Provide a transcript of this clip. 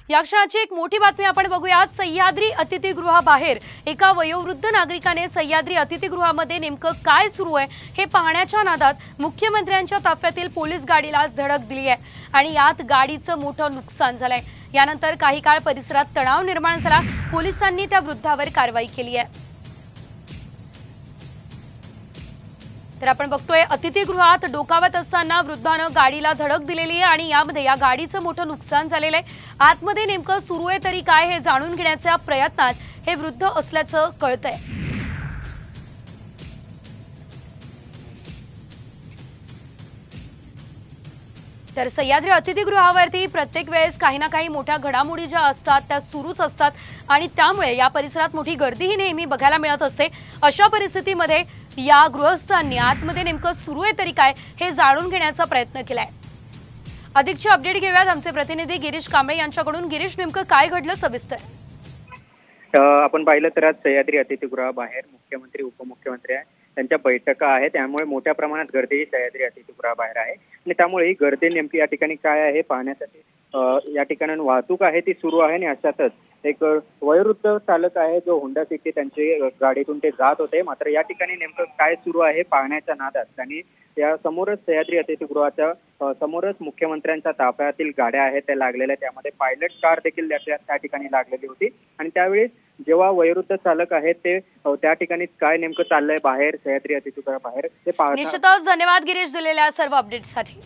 या क्षणाची एक मोठी बातमी आपण बघूयात। सह्याद्री अतिथीगृहाबाहेर एका वयोवृद्ध नागरिकाने सह्याद्री अतिथीगृहामध्ये नेमकं काय सुरू आहे हे पाहण्याच्या नादात मुख्यमंत्र्यांच्या ताफ्यातील पोलीस गाडीलाच धडक दिली आहे आणि यात गाडीचं मोठं नुकसान झालंय। यानंतर काही काळ परिसरात तणाव निर्माण झाला। पोलिसांनी त्या वृद्धावर कारवाई केली आहे। तर आपण बघतोय अतिथीगृहात डोकावत असताना वृद्धानं गाडीला धडक दिलेली आहे आणि यामध्ये या गाडीचं मोठं नुकसान झालेलं आहे। आतमध्ये नेमकं सुरू आहे तरी काय हे जाणून घेण्याच्या प्रयत्नात हे वृद्ध असल्याचं कळतंय। तर सह्याद्री अतिथीगृहावरती प्रत्येक वेळेस काही ना काही मोठ्या घडामोडी ज्या असतात त्या सुरूच असतात आणि त्यामुळे या परिसरात मोठी गर्दीही नेहमी बघायला मिळत असते। अशा परिस्थितीमध्ये या गृहस्थांनी आतमध्ये नेमकं सुरू आहे तरी काय हे जाणून घेण्याचा प्रयत्न केलाय। अधिकची अपडेट घेऊयात आमचे प्रतिनिधी गिरीश कांबळे यांच्याकडून। गिरीश, नेमकं काय घडलं सविस्तर? आपण पाहिलं तर आज सह्याद्री अतिथीगृहाबाहेर मुख्यमंत्री उपमुख्यमंत्री त्यांच्या बैठका आहेत, त्यामुळे मोठ्या प्रमाणात गर्दी सह्याद्री अतिथीगृहाबाहेर आहे आणि त्यामुळे ही गर्दी नेमकी या ठिकाणी काय आहे पाहण्यासाठी या ठिकाणी वाहतूक आहे ती सुरू आहे। आणि अशातच एक वयोवृद्ध चालक आहे जो होंडा सिटी त्यांची गाडीतून ते जात होते, मात्र या ठिकाणी नेमकं काय सुरू आहे पाहण्याच्या नादात त्यांनी या समोरच सह्याद्री अतिथीगृहाच्या समोरच मुख्यमंत्र्यांच्या ताफ्यातील गाड्या आहेत त्या लागलेल्या, त्यामध्ये पायलट कार देखील त्या ठिकाणी लागलेली होती। आणि त्यावेळी जेव्हा वयोवृद्ध चालक आहेत ते त्या ठिकाणी काय नेमकं चाललंय बाहेर सह्याद्री अतिथीगृहाबाहेर ते पाहतात। निश्चितच धन्यवाद गिरीश दिलेल्या सर्व अपडेट्ससाठी।